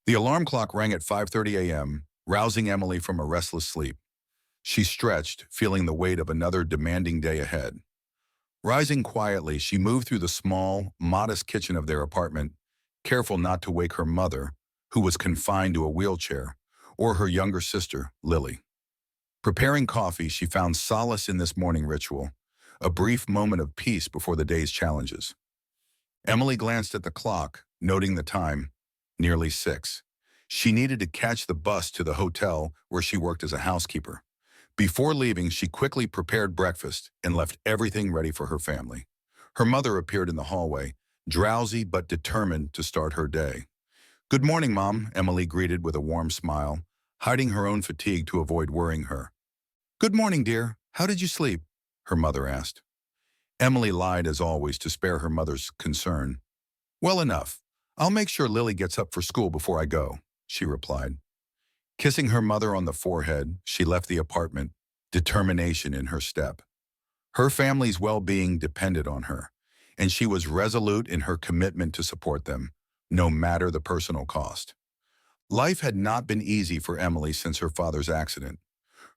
The alarm clock rang at 5:30 a.m., rousing Emily from a restless sleep. She stretched, feeling the weight of another demanding day ahead. Rising quietly, she moved through the small, modest kitchen of their apartment, careful not to wake her mother, who was confined to a wheelchair, or her younger sister, Lily. Preparing coffee, she found solace in this morning ritual, a brief moment of peace before the day's challenges. Emily glanced at the clock, noting the time, nearly 6. She needed to catch the bus to the hotel where she worked as a housekeeper. Before leaving, she quickly prepared breakfast and left everything ready for her family. Her mother appeared in the hallway, drowsy but determined to start her day. "Good morning, Mom," Emily greeted with a warm smile, hiding her own fatigue to avoid worrying her. "Good morning, dear. How did you sleep?" her mother asked. Emily lied as always to spare her mother's concern. "Well enough. I'll make sure Lily gets up for school before I go," she replied. Kissing her mother on the forehead, she left the apartment, determination in her step. Her family's well-being depended on her, and she was resolute in her commitment to support them, no matter the personal cost. Life had not been easy for Emily since her father's accident.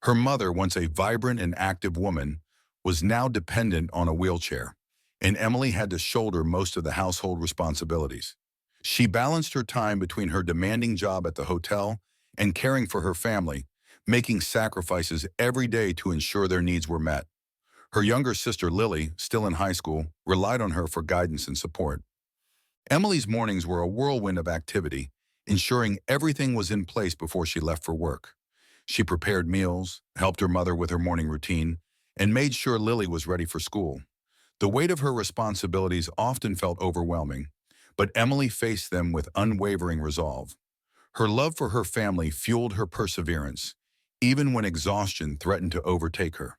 Her mother, once a vibrant and active woman, was now dependent on a wheelchair, and Emily had to shoulder most of the household responsibilities. She balanced her time between her demanding job at the hotel and caring for her family, making sacrifices every day to ensure their needs were met. Her younger sister, Lily, still in high school, relied on her for guidance and support. Emily's mornings were a whirlwind of activity, ensuring everything was in place before she left for work. She prepared meals, helped her mother with her morning routine, and made sure Lily was ready for school. The weight of her responsibilities often felt overwhelming, but Emily faced them with unwavering resolve. Her love for her family fueled her perseverance, even when exhaustion threatened to overtake her.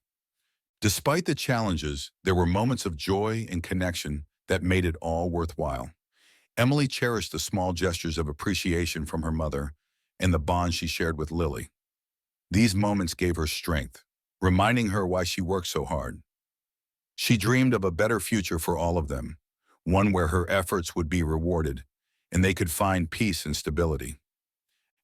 Despite the challenges, there were moments of joy and connection that made it all worthwhile. Emily cherished the small gestures of appreciation from her mother and the bond she shared with Lily. These moments gave her strength, reminding her why she worked so hard. She dreamed of a better future for all of them, one where her efforts would be rewarded and they could find peace and stability.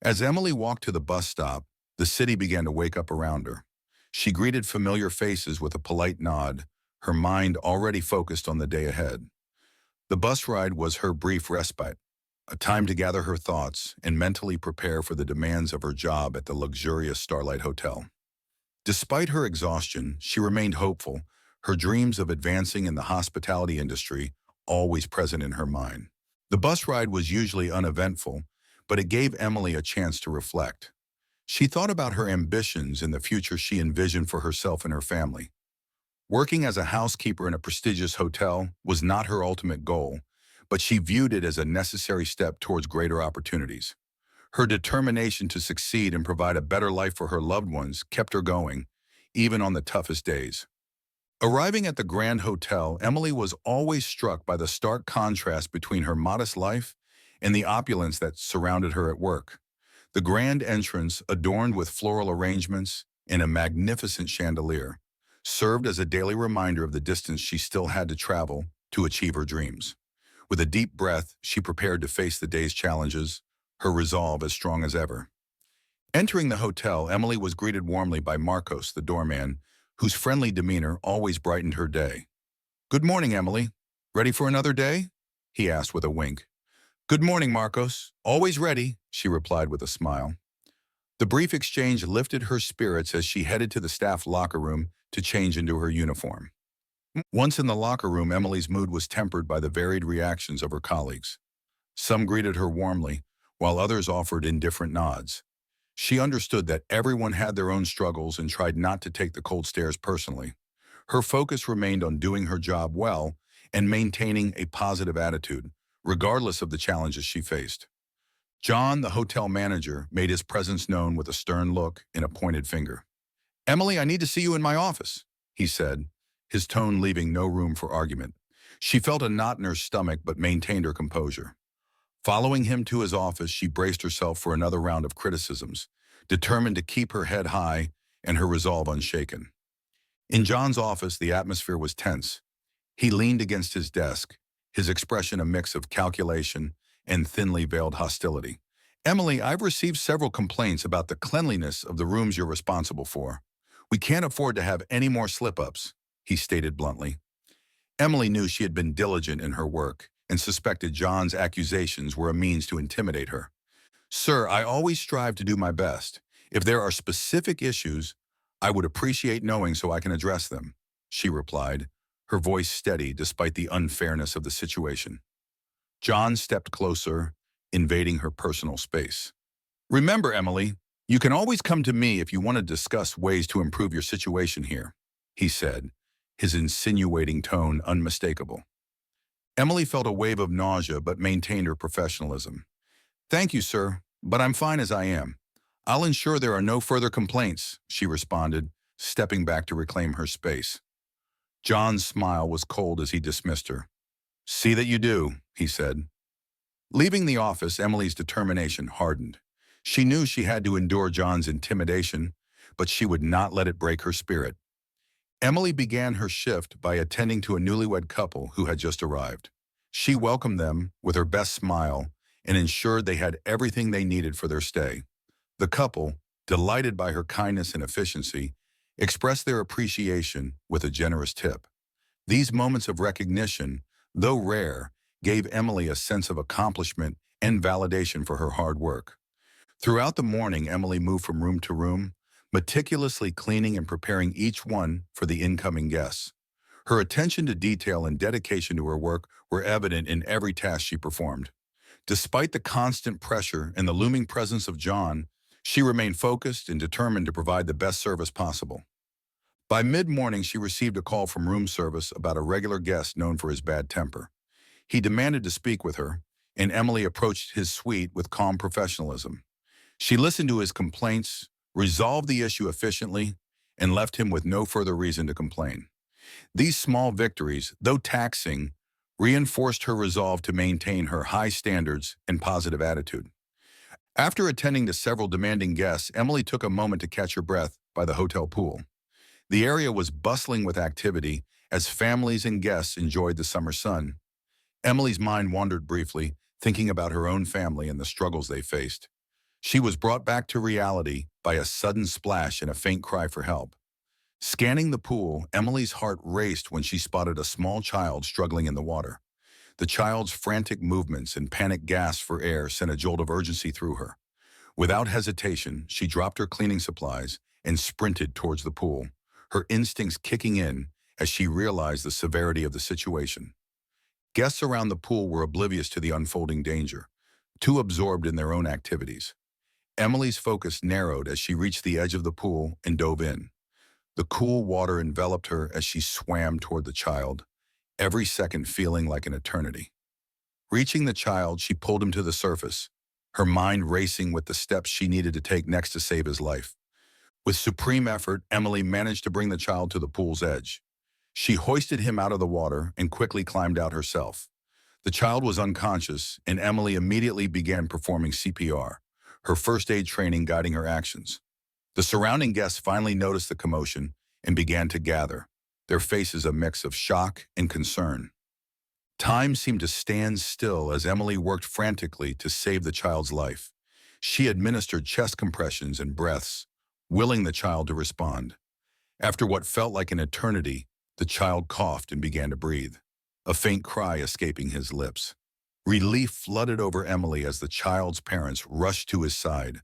As Emily walked to the bus stop, the city began to wake up around her. She greeted familiar faces with a polite nod, her mind already focused on the day ahead. The bus ride was her brief respite, a time to gather her thoughts and mentally prepare for the demands of her job at the luxurious Starlight Hotel. Despite her exhaustion, she remained hopeful, her dreams of advancing in the hospitality industry always present in her mind. The bus ride was usually uneventful, but it gave Emily a chance to reflect. She thought about her ambitions and the future she envisioned for herself and her family. Working as a housekeeper in a prestigious hotel was not her ultimate goal, but she viewed it as a necessary step towards greater opportunities. Her determination to succeed and provide a better life for her loved ones kept her going, even on the toughest days. Arriving at the Grand Hotel, Emily was always struck by the stark contrast between her modest life and the opulence that surrounded her at work. The grand entrance, adorned with floral arrangements and a magnificent chandelier, served as a daily reminder of the distance she still had to travel to achieve her dreams. With a deep breath, she prepared to face the day's challenges, her resolve as strong as ever. Entering the hotel, Emily was greeted warmly by Marcos, the doorman, whose friendly demeanor always brightened her day. "Good morning, Emily. Ready for another day?" he asked with a wink. "Good morning, Marcos. Always ready," she replied with a smile. The brief exchange lifted her spirits as she headed to the staff locker room to change into her uniform. Once in the locker room, Emily's mood was tempered by the varied reactions of her colleagues. Some greeted her warmly, while others offered indifferent nods. She understood that everyone had their own struggles and tried not to take the cold stares personally. Her focus remained on doing her job well and maintaining a positive attitude, regardless of the challenges she faced. John, the hotel manager, made his presence known with a stern look and a pointed finger. "Emily, I need to see you in my office," he said, his tone leaving no room for argument. She felt a knot in her stomach but maintained her composure. Following him to his office, she braced herself for another round of criticisms, determined to keep her head high and her resolve unshaken. In John's office, the atmosphere was tense. He leaned against his desk, his expression a mix of calculation and thinly veiled hostility. Emily, I've received several complaints about the cleanliness of the rooms you're responsible for. We can't afford to have any more slip-ups, he stated bluntly. Emily knew she had been diligent in her work and suspected John's accusations were a means to intimidate her. Sir, I always strive to do my best. If there are specific issues, I would appreciate knowing so I can address them, she replied, her voice steady despite the unfairness of the situation. John stepped closer, invading her personal space. Remember, Emily, you can always come to me if you want to discuss ways to improve your situation here, he said, his insinuating tone unmistakable. Emily felt a wave of nausea but maintained her professionalism. Thank you, sir, but I'm fine as I am. I'll ensure there are no further complaints, she responded, stepping back to reclaim her space. John's smile was cold as he dismissed her. See that you do, he said. Leaving the office, Emily's determination hardened. She knew she had to endure John's intimidation, but she would not let it break her spirit. Emily began her shift by attending to a newlywed couple who had just arrived. She welcomed them with her best smile and ensured they had everything they needed for their stay. The couple, delighted by her kindness and efficiency, expressed their appreciation with a generous tip. These moments of recognition, though rare, gave Emily a sense of accomplishment and validation for her hard work. Throughout the morning, Emily moved from room to room, meticulously cleaning and preparing each one for the incoming guests. Her attention to detail and dedication to her work were evident in every task she performed. Despite the constant pressure and the looming presence of John, she remained focused and determined to provide the best service possible. By mid-morning, she received a call from room service about a regular guest known for his bad temper. He demanded to speak with her, and Emily approached his suite with calm professionalism. She listened to his complaints, resolved the issue efficiently, and left him with no further reason to complain. These small victories, though taxing, reinforced her resolve to maintain her high standards and positive attitude. After attending to several demanding guests, Emily took a moment to catch her breath by the hotel pool. The area was bustling with activity as families and guests enjoyed the summer sun. Emily's mind wandered briefly, thinking about her own family and the struggles they faced. She was brought back to reality by a sudden splash and a faint cry for help. Scanning the pool, Emily's heart raced when she spotted a small child struggling in the water. The child's frantic movements and panicked gasps for air sent a jolt of urgency through her. Without hesitation, she dropped her cleaning supplies and sprinted towards the pool, her instincts kicking in as she realized the severity of the situation. Guests around the pool were oblivious to the unfolding danger, too absorbed in their own activities. Emily's focus narrowed as she reached the edge of the pool and dove in. The cool water enveloped her as she swam toward the child, every second feeling like an eternity. Reaching the child, she pulled him to the surface, her mind racing with the steps she needed to take next to save his life. With supreme effort, Emily managed to bring the child to the pool's edge. She hoisted him out of the water and quickly climbed out herself. The child was unconscious, and Emily immediately began performing CPR, her first aid training guiding her actions. The surrounding guests finally noticed the commotion and began to gather, their faces a mix of shock and concern. Time seemed to stand still as Emily worked frantically to save the child's life. She administered chest compressions and breaths, willing the child to respond. After what felt like an eternity, the child coughed and began to breathe, a faint cry escaping his lips. Relief flooded over Emily as the child's parents rushed to his side,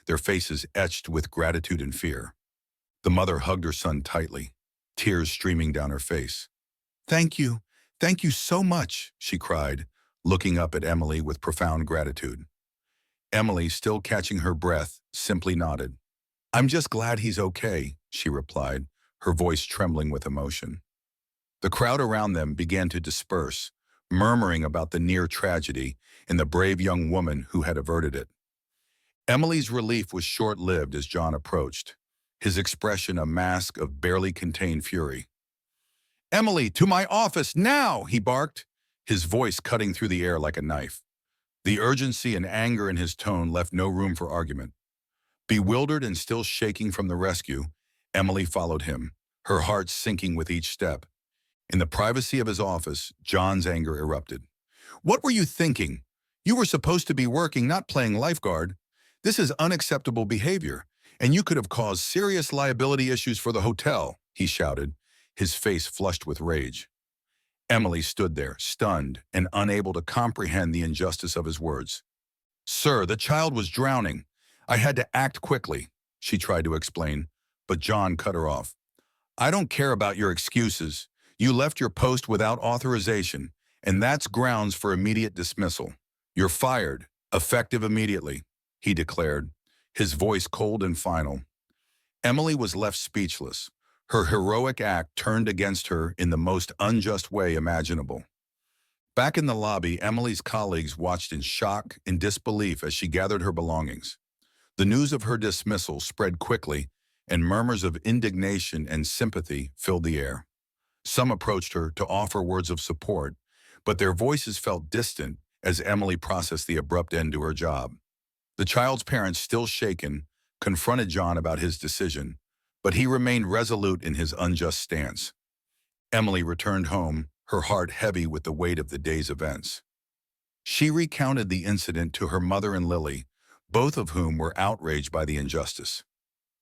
their faces etched with gratitude and fear. The mother hugged her son tightly, tears streaming down her face. Thank you so much, she cried, looking up at Emily with profound gratitude. Emily, still catching her breath, simply nodded. I'm just glad he's okay, she replied, her voice trembling with emotion. The crowd around them began to disperse, murmuring about the near tragedy and the brave young woman who had averted it. Emily's relief was short-lived as John approached, his expression a mask of barely contained fury. Emily, to my office now, he barked, his voice cutting through the air like a knife. The urgency and anger in his tone left no room for argument. Bewildered and still shaking from the rescue, Emily followed him, her heart sinking with each step. In the privacy of his office, John's anger erupted. What were you thinking? You were supposed to be working, not playing lifeguard. This is unacceptable behavior, and you could have caused serious liability issues for the hotel," he shouted, his face flushed with rage. Emily stood there, stunned and unable to comprehend the injustice of his words. "Sir, the child was drowning. I had to act quickly," she tried to explain, but John cut her off. "I don't care about your excuses. You left your post without authorization, and that's grounds for immediate dismissal. You're fired, effective immediately," he declared, his voice cold and final. Emily was left speechless, her heroic act turned against her in the most unjust way imaginable. Back in the lobby, Emily's colleagues watched in shock and disbelief as she gathered her belongings. The news of her dismissal spread quickly, and murmurs of indignation and sympathy filled the air. Some approached her to offer words of support, but their voices felt distant as Emily processed the abrupt end to her job. The child's parents, still shaken, confronted John about his decision, but he remained resolute in his unjust stance. Emily returned home, her heart heavy with the weight of the day's events. She recounted the incident to her mother and Lily, both of whom were outraged by the injustice.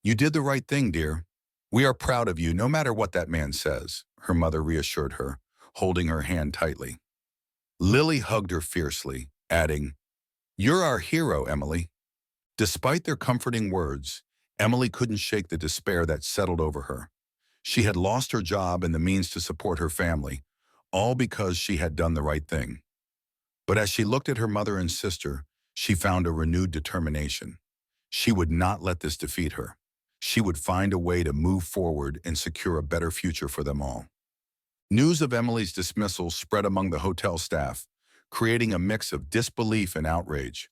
"You did the right thing, dear. We are proud of you, no matter what that man says," her mother reassured her, holding her hand tightly. Lily hugged her fiercely, adding, "You're our hero, Emily." Despite their comforting words, Emily couldn't shake the despair that settled over her. She had lost her job and the means to support her family, all because she had done the right thing. But as she looked at her mother and sister, she found a renewed determination. She would not let this defeat her. She would find a way to move forward and secure a better future for them all. News of Emily's dismissal spread among the hotel staff, creating a mix of disbelief and outrage.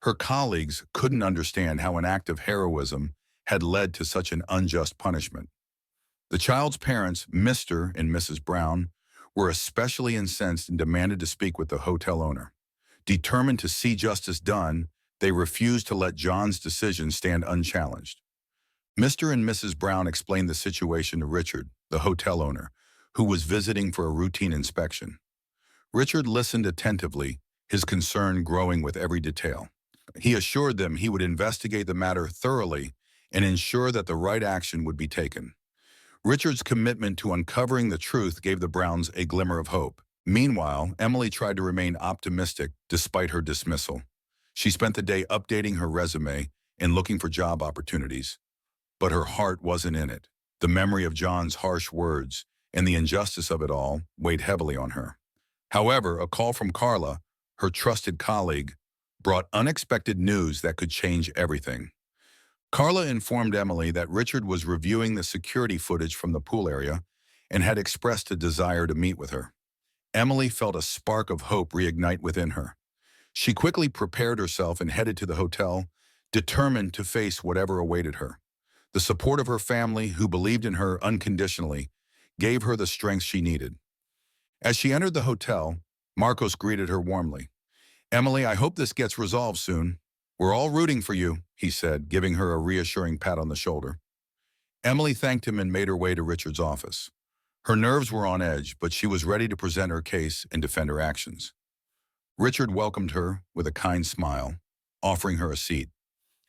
Her colleagues couldn't understand how an act of heroism had led to such an unjust punishment. The child's parents, Mr. and Mrs. Brown, were especially incensed and demanded to speak with the hotel owner. Determined to see justice done, they refused to let John's decision stand unchallenged. Mr. and Mrs. Brown explained the situation to Richard, the hotel owner, who was visiting for a routine inspection. Richard listened attentively, his concern growing with every detail. He assured them he would investigate the matter thoroughly and ensure that the right action would be taken. Richard's commitment to uncovering the truth gave the Browns a glimmer of hope. Meanwhile, Emily tried to remain optimistic despite her dismissal. She spent the day updating her resume and looking for job opportunities. But her heart wasn't in it. The memory of John's harsh words and the injustice of it all weighed heavily on her. However, a call from Carla, her trusted colleague, brought unexpected news that could change everything. Carla informed Emily that Richard was reviewing the security footage from the pool area and had expressed a desire to meet with her. Emily felt a spark of hope reignite within her. She quickly prepared herself and headed to the hotel, determined to face whatever awaited her. The support of her family, who believed in her unconditionally, gave her the strength she needed. As she entered the hotel, Marcos greeted her warmly. "Emily, I hope this gets resolved soon. We're all rooting for you," he said, giving her a reassuring pat on the shoulder. Emily thanked him and made her way to Richard's office. Her nerves were on edge, but she was ready to present her case and defend her actions. Richard welcomed her with a kind smile, offering her a seat.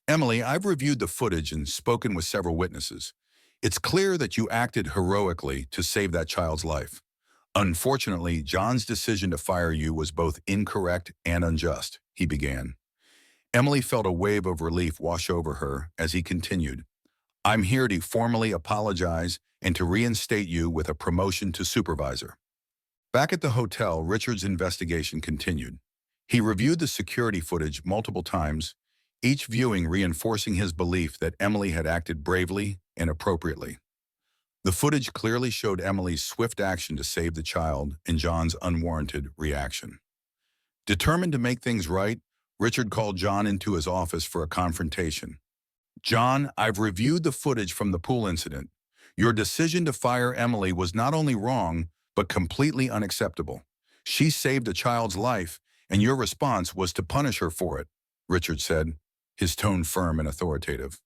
"Emily, I've reviewed the footage and spoken with several witnesses. It's clear that you acted heroically to save that child's life. Unfortunately, John's decision to fire you was both incorrect and unjust," he began. Emily felt a wave of relief wash over her as he continued. "I'm here to formally apologize and to reinstate you with a promotion to supervisor." Back at the hotel, Richard's investigation continued. He reviewed the security footage multiple times, each viewing reinforcing his belief that Emily had acted bravely and appropriately. The footage clearly showed Emily's swift action to save the child and John's unwarranted reaction. Determined to make things right, Richard called John into his office for a confrontation. "John, I've reviewed the footage from the pool incident. Your decision to fire Emily was not only wrong, but completely unacceptable. She saved a child's life, and your response was to punish her for it," Richard said, his tone firm and authoritative.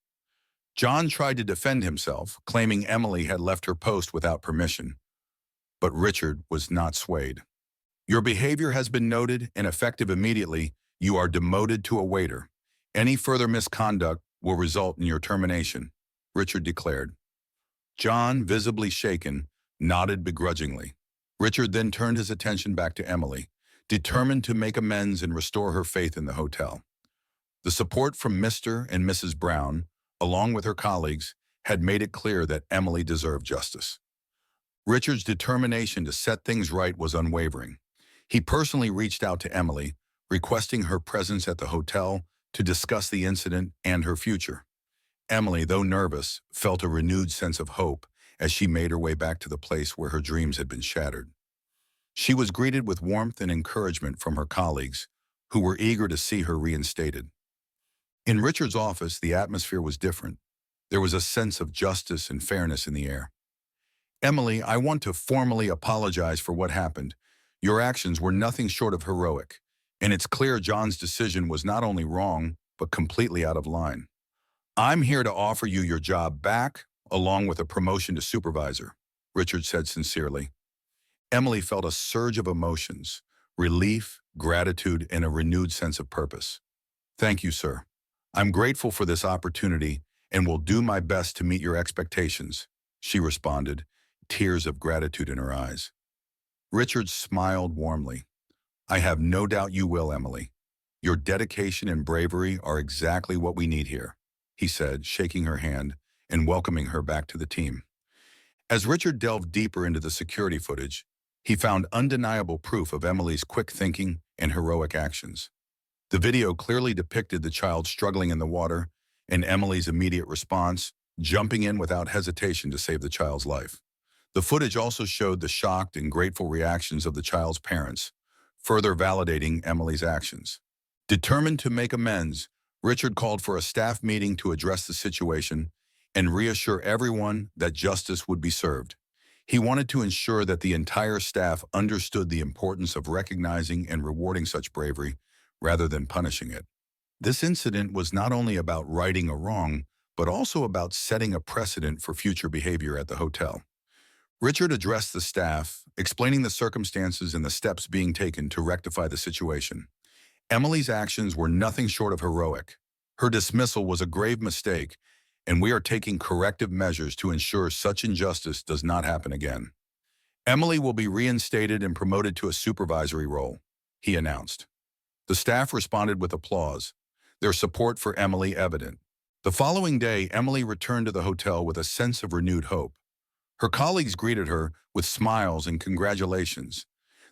John tried to defend himself, claiming Emily had left her post without permission. But Richard was not swayed. "Your behavior has been noted and effective immediately. You are demoted to a waiter. Any further misconduct will result in your termination, Richard declared. John, visibly shaken, nodded begrudgingly. Richard then turned his attention back to Emily, determined to make amends and restore her faith in the hotel. The support from Mr. and Mrs. Brown, along with her colleagues, had made it clear that Emily deserved justice. Richard's determination to set things right was unwavering. He personally reached out to Emily, requesting her presence at the hotel to discuss the incident and her future. Emily, though nervous, felt a renewed sense of hope as she made her way back to the place where her dreams had been shattered. She was greeted with warmth and encouragement from her colleagues, who were eager to see her reinstated. In Richard's office, the atmosphere was different. There was a sense of justice and fairness in the air. Emily, I want to formally apologize for what happened. Your actions were nothing short of heroic, and it's clear John's decision was not only wrong, but completely out of line. I'm here to offer you your job back, along with a promotion to supervisor, Richard said sincerely. Emily felt a surge of emotions, relief, gratitude, and a renewed sense of purpose. Thank you, sir. I'm grateful for this opportunity and will do my best to meet your expectations, she responded, tears of gratitude in her eyes. Richard smiled warmly. I have no doubt you will, Emily. Your dedication and bravery are exactly what we need here, he said, shaking her hand and welcoming her back to the team. As Richard delved deeper into the security footage, he found undeniable proof of Emily's quick thinking and heroic actions. The video clearly depicted the child struggling in the water and Emily's immediate response, jumping in without hesitation to save the child's life. The footage also showed the shocked and grateful reactions of the child's parents, further validating Emily's actions. Determined to make amends, Richard called for a staff meeting to address the situation and reassure everyone that justice would be served. He wanted to ensure that the entire staff understood the importance of recognizing and rewarding such bravery rather than punishing it. This incident was not only about righting a wrong, but also about setting a precedent for future behavior at the hotel. Richard addressed the staff, explaining the circumstances and the steps being taken to rectify the situation. Emily's actions were nothing short of heroic. Her dismissal was a grave mistake, and we are taking corrective measures to ensure such injustice does not happen again. Emily will be reinstated and promoted to a supervisory role, he announced. The staff responded with applause, their support for Emily evident. The following day, Emily returned to the hotel with a sense of renewed hope. Her colleagues greeted her with smiles and congratulations,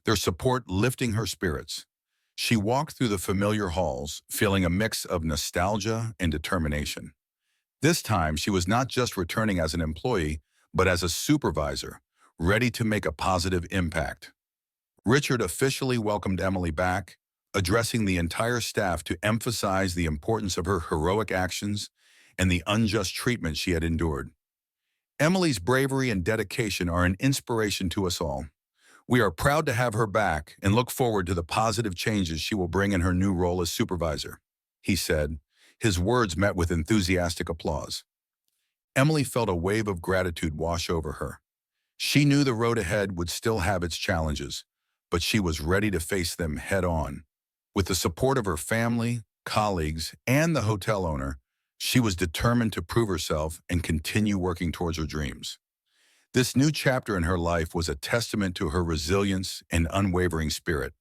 their support lifting her spirits. She walked through the familiar halls, feeling a mix of nostalgia and determination. This time, she was not just returning as an employee, but as a supervisor, ready to make a positive impact. Richard officially welcomed Emily back, addressing the entire staff to emphasize the importance of her heroic actions and the unjust treatment she had endured. Emily's bravery and dedication are an inspiration to us all. We are proud to have her back and look forward to the positive changes she will bring in her new role as supervisor, he said. His words met with enthusiastic applause. Emily felt a wave of gratitude wash over her. She knew the road ahead would still have its challenges, but she was ready to face them head-on. With the support of her family, colleagues, and the hotel owner, she was determined to prove herself and continue working towards her dreams. This new chapter in her life was a testament to her resilience and unwavering spirit.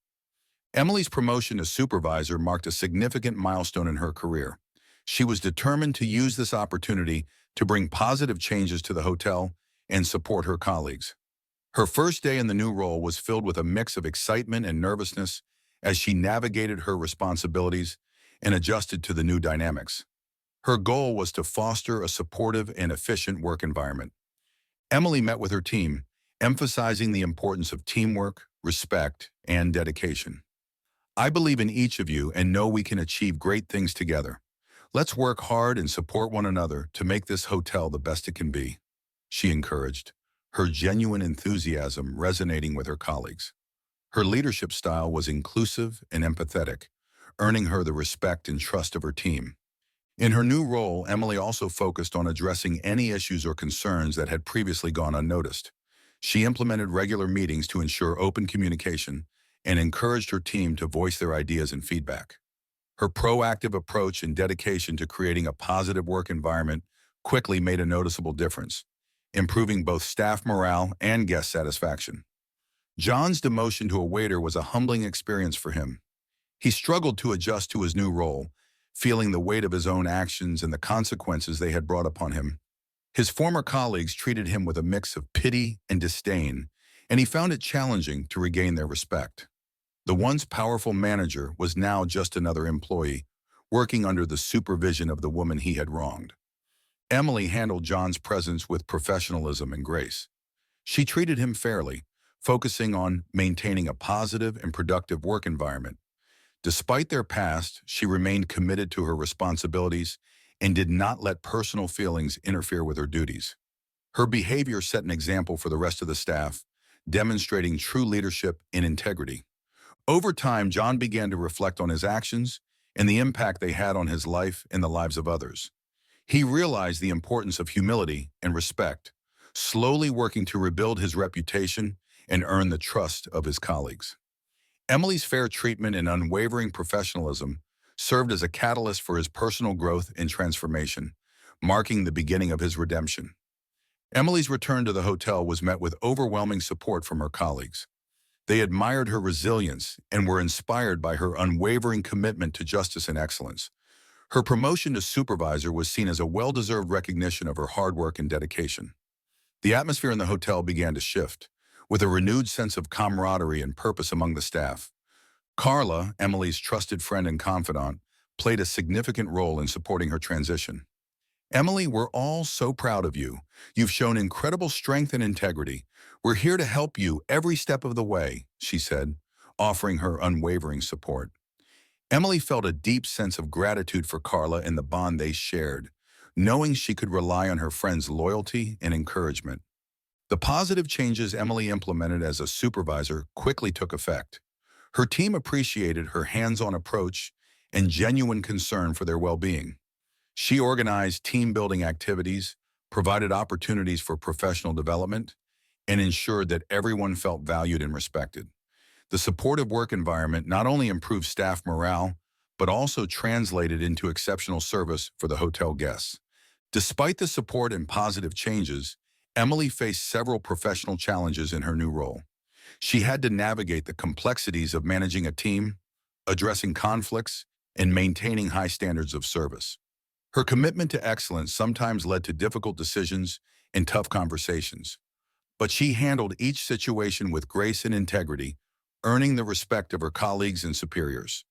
Emily's promotion to supervisor marked a significant milestone in her career. She was determined to use this opportunity to bring positive changes to the hotel and support her colleagues. Her first day in the new role was filled with a mix of excitement and nervousness as she navigated her responsibilities and adjusted to the new dynamics. Her goal was to foster a supportive and efficient work environment. Emily met with her team, emphasizing the importance of teamwork, respect, and dedication. I believe in each of you and know we can achieve great things together. Let's work hard and support one another to make this hotel the best it can be, she encouraged, her genuine enthusiasm resonating with her colleagues. Her leadership style was inclusive and empathetic, earning her the respect and trust of her team. In her new role, Emily also focused on addressing any issues or concerns that had previously gone unnoticed. She implemented regular meetings to ensure open communication and encouraged her team to voice their ideas and feedback. Her proactive approach and dedication to creating a positive work environment quickly made a noticeable difference, improving both staff morale and guest satisfaction. John's demotion to a waiter was a humbling experience for him. He struggled to adjust to his new role, feeling the weight of his own actions and the consequences they had brought upon him. His former colleagues treated him with a mix of pity and disdain, and he found it challenging to regain their respect. The once powerful manager was now just another employee, working under the supervision of the woman he had wronged. Emily handled John's presence with professionalism and grace. She treated him fairly, focusing on maintaining a positive and productive work environment. Despite their past, she remained committed to her responsibilities and did not let personal feelings interfere with her duties. Her behavior set an example for the rest of the staff, demonstrating true leadership and integrity. Over time, John began to reflect on his actions and the impact they had on his life and the lives of others. He realized the importance of humility and respect, slowly working to rebuild his reputation and earn the trust of his colleagues. Emily's fair treatment and unwavering professionalism served as a catalyst for his personal growth and transformation, marking the beginning of his redemption. Emily's return to the hotel was met with overwhelming support from her colleagues. They admired her resilience and were inspired by her unwavering commitment to justice and excellence. Her promotion to supervisor was seen as a well-deserved recognition of her hard work and dedication. The atmosphere in the hotel began to shift, with a renewed sense of camaraderie and purpose among the staff. Carla, Emily's trusted friend and confidant, played a significant role in supporting her transition. "Emily, we're all so proud of you. You've shown incredible strength and integrity. We're here to help you every step of the way," she said, offering her unwavering support. Emily felt a deep sense of gratitude for Carla and the bond they shared, knowing she could rely on her friend's loyalty and encouragement. The positive changes Emily implemented as a supervisor quickly took effect. Her team appreciated her hands-on approach and genuine concern for their well-being. She organized team-building activities, provided opportunities for professional development, and ensured that everyone felt valued and respected. The supportive work environment not only improved staff morale, but also translated into exceptional service for the hotel guests. Despite the support and positive changes, Emily faced several professional challenges in her new role. She had to navigate the complexities of managing a team, addressing conflicts, and maintaining high standards of service. Her commitment to excellence sometimes led to difficult decisions and tough conversations, but she handled each situation with grace and integrity, earning the respect of her colleagues and superiors.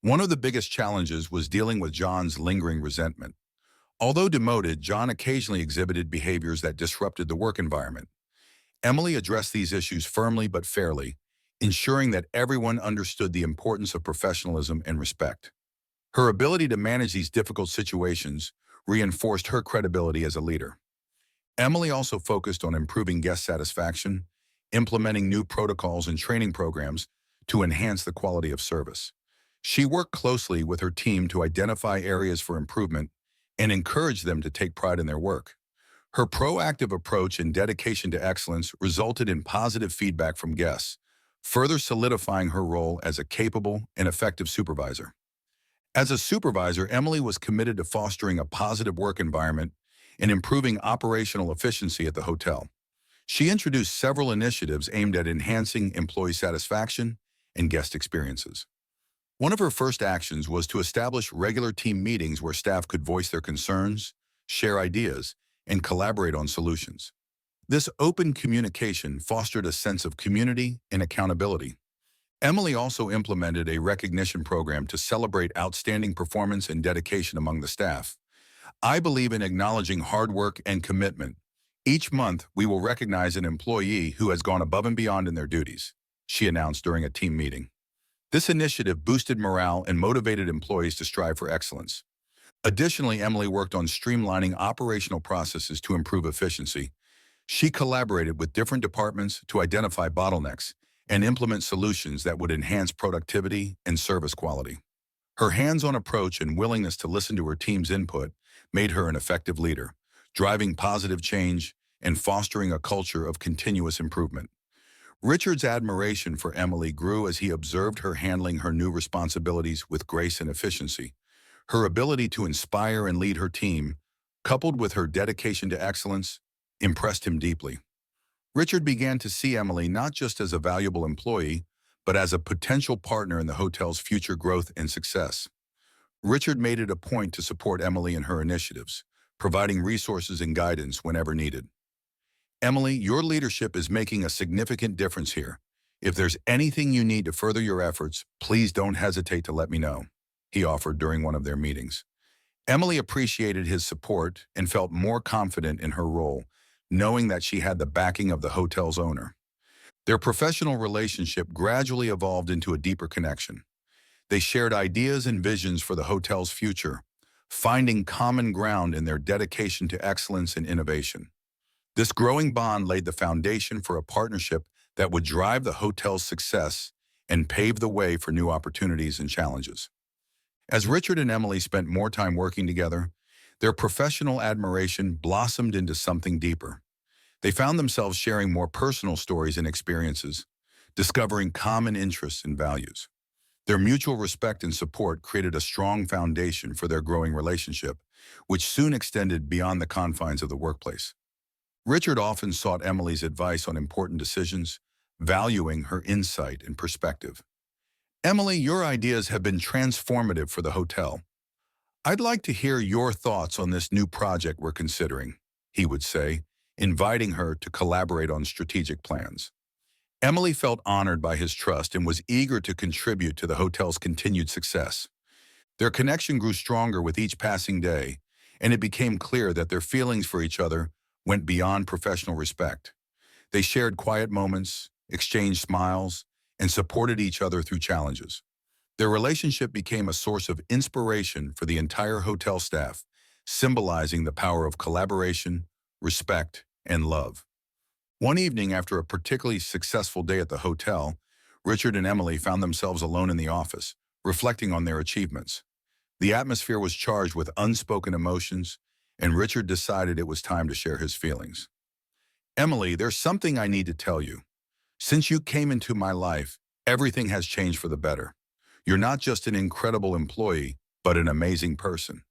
One of the biggest challenges was dealing with John's lingering resentment. Although demoted, John occasionally exhibited behaviors that disrupted the work environment. Emily addressed these issues firmly but fairly, ensuring that everyone understood the importance of professionalism and respect. Her ability to manage these difficult situations reinforced her credibility as a leader. Emily also focused on improving guest satisfaction, implementing new protocols and training programs to enhance the quality of service. She worked closely with her team to identify areas for improvement and encourage them to take pride in their work. Her proactive approach and dedication to excellence resulted in positive feedback from guests, further solidifying her role as a capable and effective supervisor. As a supervisor, Emily was committed to fostering a positive work environment and improving operational efficiency at the hotel. She introduced several initiatives aimed at enhancing employee satisfaction and guest experiences. One of her first actions was to establish regular team meetings where staff could voice their concerns, share ideas, and collaborate on solutions. This open communication fostered a sense of community and accountability. Emily also implemented a recognition program to celebrate outstanding performance and dedication among the staff. "I believe in acknowledging hard work and commitment. Each month, we will recognize an employee who has gone above and beyond in their duties," she announced during a team meeting. This initiative boosted morale and motivated employees to strive for excellence. Additionally, Emily worked on streamlining operational processes to improve efficiency. She collaborated with different departments to identify bottlenecks and implement solutions that would enhance productivity and service quality. Her hands-on approach and willingness to listen to her team's input made her an effective leader, driving positive change and fostering a culture of continuous improvement. Richard's admiration for Emily grew as he observed her handling her new responsibilities with grace and efficiency. Her ability to inspire and lead her team, coupled with her dedication to excellence, impressed him deeply. Richard began to see Emily not just as a valuable employee, but as a potential partner in the hotel's future growth and success. Richard made it a point to support Emily in her initiatives, providing resources and guidance whenever needed. Emily, your leadership is making a significant difference here. If there's anything you need to further your efforts, please don't hesitate to let me know, he offered during one of their meetings. Emily appreciated his support and felt more confident in her role, knowing that she had the backing of the hotel's owner. Their professional relationship gradually evolved into a deeper connection. They shared ideas and visions for the hotel's future, finding common ground in their dedication to excellence and innovation. This growing bond laid the foundation for a partnership that would drive the hotel's success and pave the way for new opportunities and challenges. As Richard and Emily spent more time working together, their professional admiration blossomed into something deeper. They found themselves sharing more personal stories and experiences, discovering common interests and values. Their mutual respect and support created a strong foundation for their growing relationship, which soon extended beyond the confines of the workplace. Richard often sought Emily's advice on important decisions, valuing her insight and perspective. Emily, your ideas have been transformative for the hotel. I'd like to hear your thoughts on this new project we're considering, he would say, inviting her to collaborate on strategic plans. Emily felt honored by his trust and was eager to contribute to the hotel's continued success. Their connection grew stronger with each passing day, and it became clear that their feelings for each other went beyond professional respect. They shared quiet moments, exchanged smiles, and supported each other through challenges. Their relationship became a source of inspiration for the entire hotel staff, symbolizing the power of collaboration, respect, and love. One evening after a particularly successful day at the hotel, Richard and Emily found themselves alone in the office, reflecting on their achievements. The atmosphere was charged with unspoken emotions, and Richard decided it was time to share his feelings. Emily, there's something I need to tell you. Since you came into my life, everything has changed for the better. You're not just an incredible employee, but an amazing person.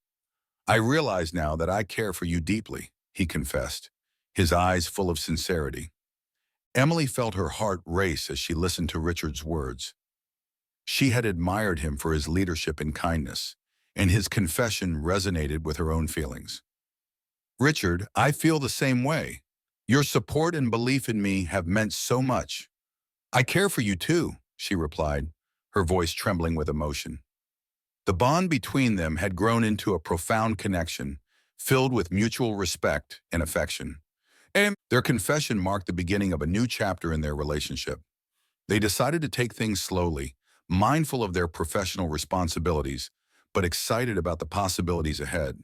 I realize now that I care for you deeply, he confessed, his eyes full of sincerity. Emily felt her heart race as she listened to Richard's words. She had admired him for his leadership and kindness, and his confession resonated with her own feelings. Richard, I feel the same way. Your support and belief in me have meant so much. I care for you too, she replied, her voice trembling with emotion. The bond between them had grown into a profound connection, filled with mutual respect and affection. And their confession marked the beginning of a new chapter in their relationship. They decided to take things slowly, mindful of their professional responsibilities, but excited about the possibilities ahead.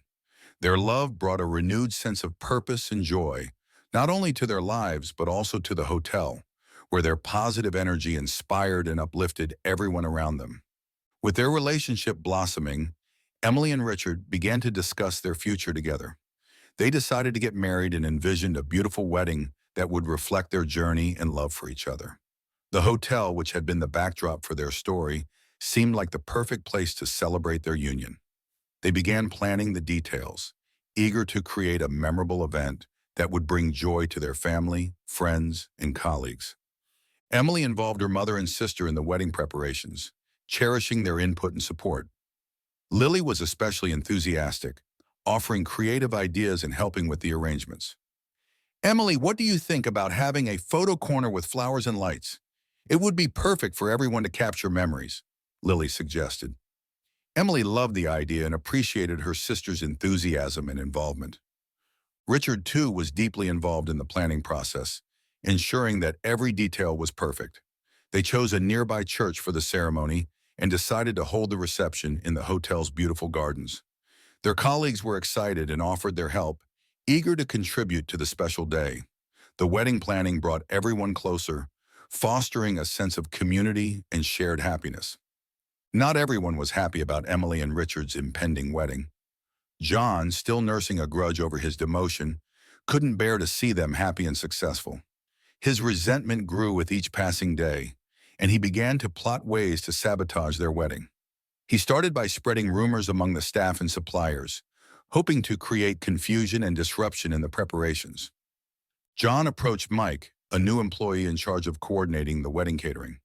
Their love brought a renewed sense of purpose and joy, not only to their lives, but also to the hotel, where their positive energy inspired and uplifted everyone around them. With their relationship blossoming, Emily and Richard began to discuss their future together. They decided to get married and envisioned a beautiful wedding that would reflect their journey and love for each other. The hotel, which had been the backdrop for their story, seemed like the perfect place to celebrate their union. They began planning the details, eager to create a memorable event that would bring joy to their family, friends, and colleagues. Emily involved her mother and sister in the wedding preparations, cherishing their input and support. Lily was especially enthusiastic, offering creative ideas and helping with the arrangements. Emily, what do you think about having a photo corner with flowers and lights? It would be perfect for everyone to capture memories, Lily suggested. Emily loved the idea and appreciated her sister's enthusiasm and involvement. Richard, too, was deeply involved in the planning process, ensuring that every detail was perfect. They chose a nearby church for the ceremony and decided to hold the reception in the hotel's beautiful gardens. Their colleagues were excited and offered their help, eager to contribute to the special day. The wedding planning brought everyone closer, fostering a sense of community and shared happiness. Not everyone was happy about Emily and Richard's impending wedding. John, still nursing a grudge over his demotion, couldn't bear to see them happy and successful. His resentment grew with each passing day, and he began to plot ways to sabotage their wedding. He started by spreading rumors among the staff and suppliers, hoping to create confusion and disruption in the preparations. John approached Mike, a new employee in charge of coordinating the wedding catering.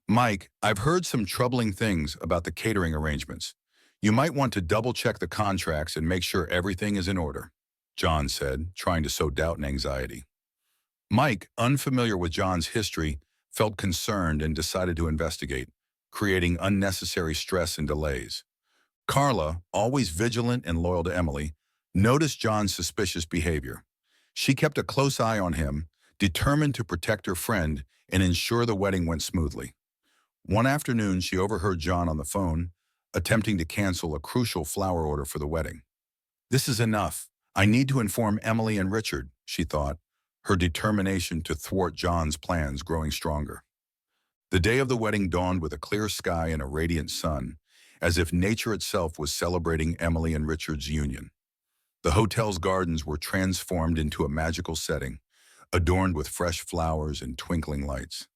Mike, I've heard some troubling things about the catering arrangements. You might want to double-check the contracts and make sure everything is in order, John said, trying to sow doubt and anxiety. Mike, unfamiliar with John's history, felt concerned and decided to investigate, creating unnecessary stress and delays. Carla, always vigilant and loyal to Emily, noticed John's suspicious behavior. She kept a close eye on him, determined to protect her friend and ensure the wedding went smoothly. One afternoon, she overheard John on the phone, attempting to cancel a crucial flower order for the wedding. This is enough. I need to inform Emily and Richard, she thought, her determination to thwart John's plans growing stronger. The day of the wedding dawned with a clear sky and a radiant sun, as if nature itself was celebrating Emily and Richard's union. The hotel's gardens were transformed into a magical setting, adorned with fresh flowers and twinkling lights.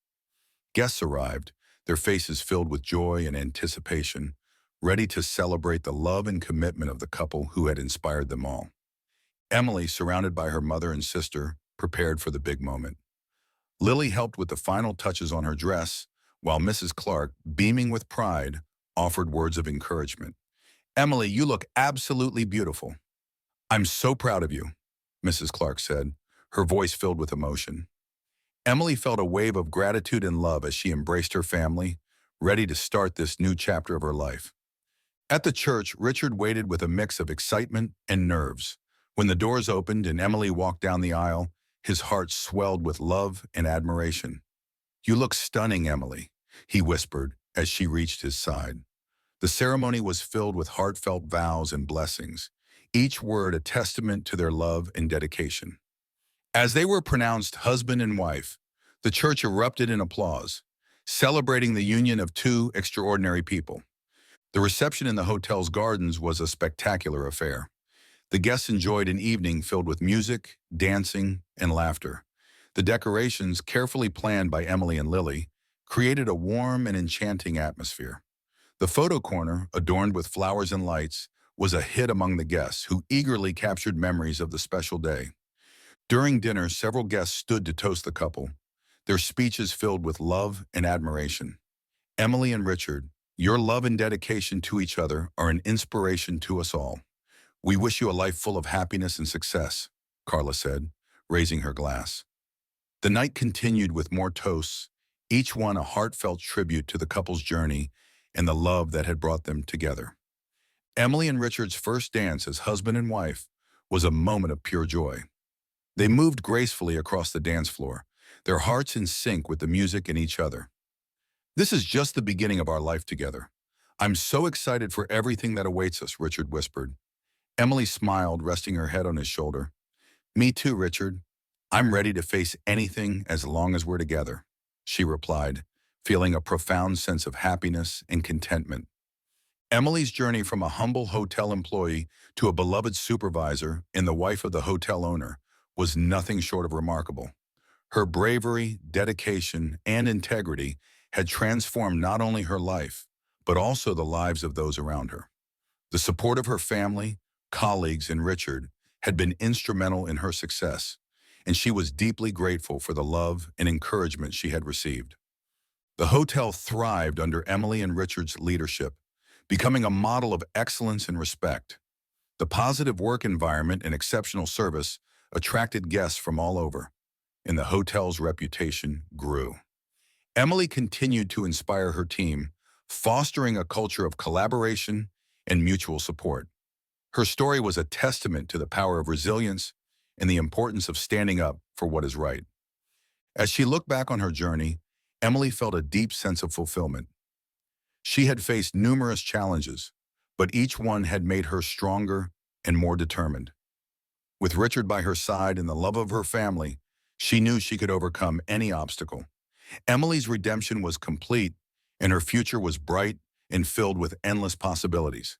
Guests arrived, their faces filled with joy and anticipation, ready to celebrate the love and commitment of the couple who had inspired them all. Emily, surrounded by her mother and sister, prepared for the big moment. Lily helped with the final touches on her dress, while Mrs. Clark, beaming with pride, offered words of encouragement. Emily, you look absolutely beautiful. I'm so proud of you, Mrs. Clark said, her voice filled with emotion. Emily felt a wave of gratitude and love as she embraced her family, ready to start this new chapter of her life. At the church, Richard waited with a mix of excitement and nerves. When the doors opened and Emily walked down the aisle, his heart swelled with love and admiration. You look stunning, Emily, he whispered as she reached his side. The ceremony was filled with heartfelt vows and blessings, each word a testament to their love and dedication. As they were pronounced husband and wife, the church erupted in applause, celebrating the union of two extraordinary people. The reception in the hotel's gardens was a spectacular affair. The guests enjoyed an evening filled with music, dancing, and laughter. The decorations, carefully planned by Emily and Lily, created a warm and enchanting atmosphere. The photo corner, adorned with flowers and lights, was a hit among the guests who eagerly captured memories of the special day. During dinner, several guests stood to toast the couple, their speeches filled with love and admiration. Emily and Richard, your love and dedication to each other are an inspiration to us all. We wish you a life full of happiness and success, Carla said, raising her glass. The night continued with more toasts, each one a heartfelt tribute to the couple's journey and the love that had brought them together. Emily and Richard's first dance as husband and wife was a moment of pure joy. They moved gracefully across the dance floor, their hearts in sync with the music and each other. This is just the beginning of our life together. I'm so excited for everything that awaits us, Richard whispered. Emily smiled, resting her head on his shoulder. Me too, Richard. I'm ready to face anything as long as we're together, she replied, feeling a profound sense of happiness and contentment. Emily's journey from a humble hotel employee to a beloved supervisor and the wife of the hotel owner was nothing short of remarkable. Her bravery, dedication, and integrity had transformed not only her life, but also the lives of those around her. The support of her family, colleagues, and Richard had been instrumental in her success, and she was deeply grateful for the love and encouragement she had received. The hotel thrived under Emily and Richard's leadership, becoming a model of excellence and respect. The positive work environment and exceptional service attracted guests from all over, and the hotel's reputation grew. Emily continued to inspire her team, fostering a culture of collaboration and mutual support. Her story was a testament to the power of resilience and the importance of standing up for what is right. As she looked back on her journey, Emily felt a deep sense of fulfillment. She had faced numerous challenges, but each one had made her stronger and more determined. With Richard by her side and the love of her family, she knew she could overcome any obstacle. Emily's redemption was complete, and her future was bright and filled with endless possibilities.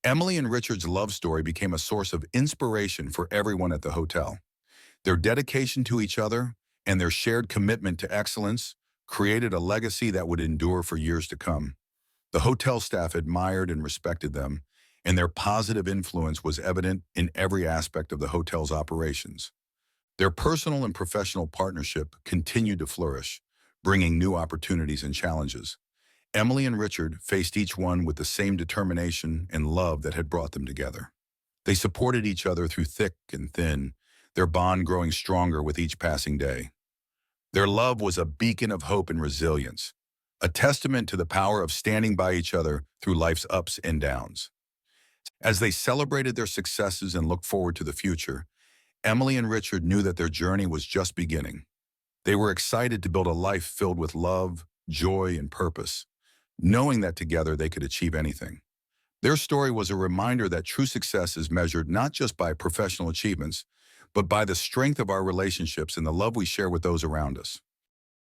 Emily and Richard's love story became a source of inspiration for everyone at the hotel. Their dedication to each other and their shared commitment to excellence created a legacy that would endure for years to come. The hotel staff admired and respected them, and their positive influence was evident in every aspect of the hotel's operations. Their personal and professional partnership continued to flourish, bringing new opportunities and challenges. Emily and Richard faced each one with the same determination and love that had brought them together. They supported each other through thick and thin, their bond growing stronger with each passing day. Their love was a beacon of hope and resilience, a testament to the power of standing by each other through life's ups and downs. As they celebrated their successes and looked forward to the future, Emily and Richard knew that their journey was just beginning. They were excited to build a life filled with love, joy, and purpose, knowing that together they could achieve anything. Their story was a reminder that true success is measured not just by professional achievements, but by the strength of our relationships and the love we share with those around us.